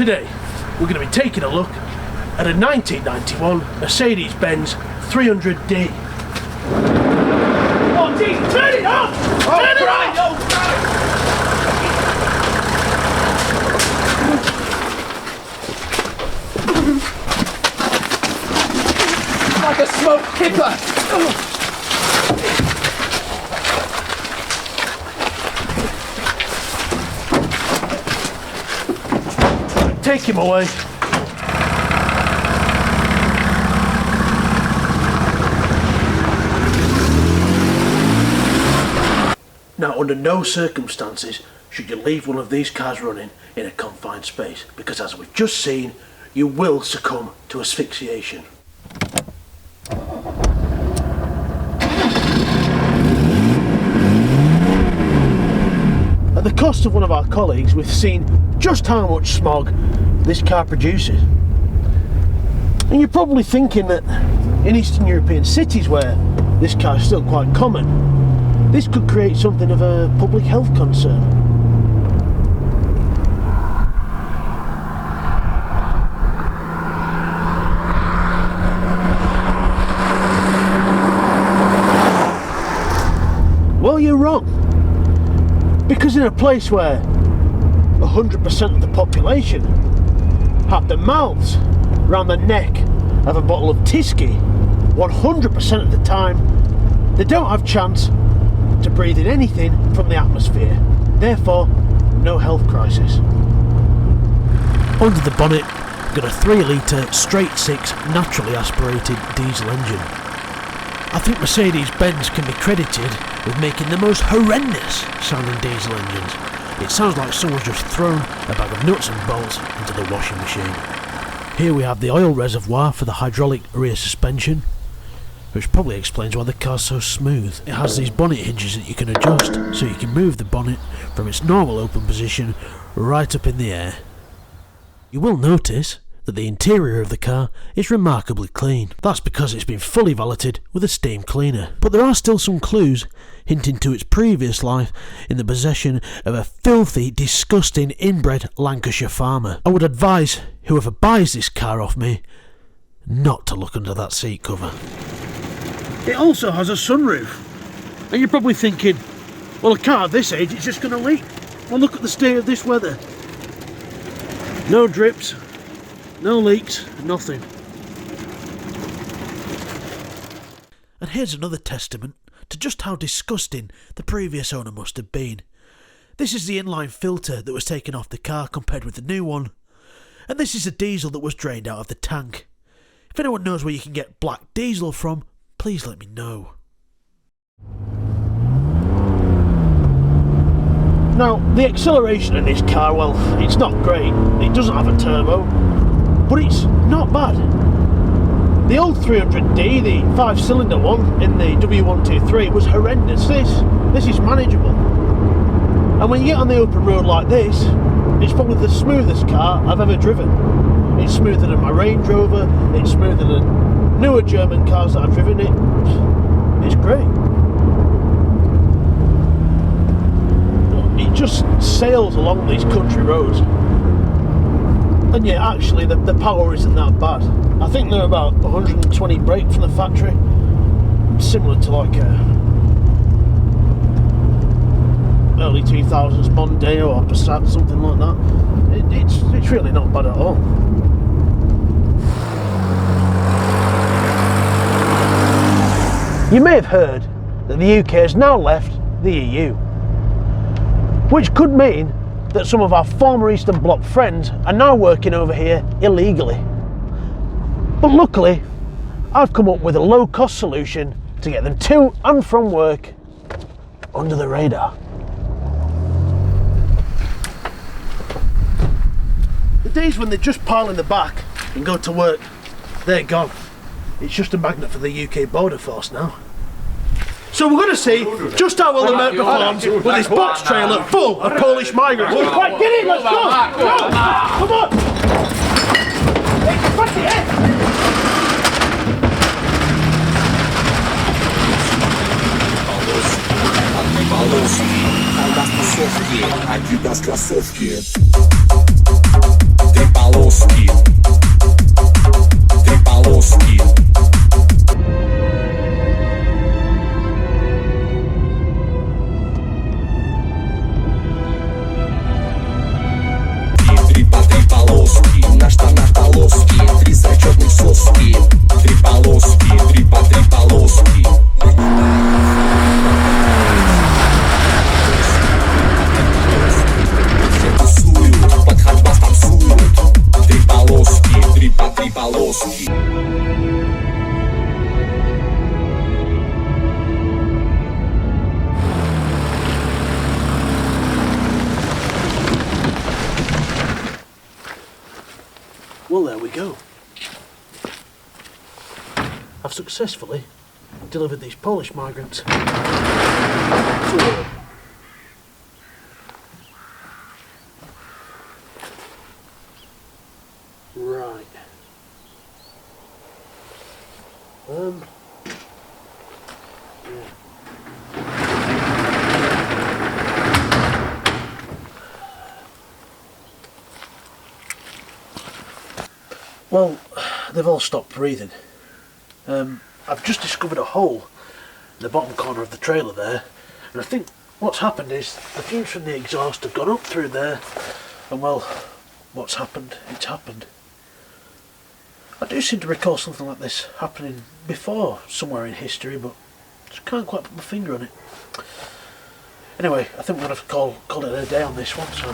Today, we're going to be taking a look at a 1991 Mercedes Benz 300D. Oh, geez, turn it off! Turn it off! Like a smoke kipper! Take him away. Now, under no circumstances should you leave one of these cars running in a confined space, because as we've just seen, you will succumb to asphyxiation. At the cost of one of our colleagues, we've seen just how much smog this car produces. And you're probably thinking that in Eastern European cities where this car is still quite common, this could create something of a public health concern. Well, you're wrong. Because in a place where 100% of the population have their mouths around the neck of a bottle of Tisky, 100% of the time they don't have chance to breathe in anything from the atmosphere. Therefore, no health crisis. Under the bonnet, got a 3 litre straight 6 naturally aspirated diesel engine. I think Mercedes-Benz can be credited with making the most horrendous sounding diesel engines. It sounds like someone's just thrown a bag of nuts and bolts into the washing machine. Here we have the oil reservoir for the hydraulic rear suspension, which probably explains why the car's so smooth. It has these bonnet hinges that you can adjust, so you can move the bonnet from its normal open position right up in the air. You will notice that the interior of the car is remarkably clean. That's because it's been fully valeted with a steam cleaner. But there are still some clues hinting to its previous life in the possession of a filthy, disgusting inbred Lancashire farmer. I would advise whoever buys this car off me not to look under that seat cover. It also has a sunroof. And you're probably thinking, well, a car at this age, it's just going to leak. Well, look at the state of this weather. No drips, no leaks, nothing. And here's another testament to just how disgusting the previous owner must have been. This is the inline filter that was taken off the car compared with the new one. And this is the diesel that was drained out of the tank. If anyone knows where you can get black diesel from, please let me know. Now, the acceleration in this car, well, it's not great. It doesn't have a turbo, but it's not bad. The old 300D, the 5-cylinder one in the W124, was horrendous. This is manageable. And when you get on the open road like this, it's probably the smoothest car I've ever driven. It's smoother than my Range Rover, it's smoother than newer German cars that I've driven. It's great. It just sails along these country roads. And yeah, actually the power isn't that bad. I think they're about 120 brake from the factory, similar to like a early 2000s Mondeo or Passat, something like that. It's really not bad at all. You may have heard that the UK has now left the EU, which could mean that some of our former Eastern Bloc friends are now working over here illegally. But luckily, I've come up with a low-cost solution to get them to and from work under the radar. The days when they just pile in the back and go to work, they're gone. It's just a magnet for the UK border force now. So we're going to see just how well the Merc performs with this box trailer full of Polish migrants. Right, get in, let's go! Come on! What's the head? Aqui das classovki. Well, there we go. I've successfully delivered these Polish migrants to Europe. Right. Yeah. Well, they've all stopped breathing. I've just discovered a hole in the bottom corner of the trailer there, and I think what's happened is the fumes from the exhaust have gone up through there, and well, what's happened? It's happened. I do seem to recall something like this happening before somewhere in history, but just can't quite put my finger on it. Anyway, I think we're going to have to call it a day on this one, so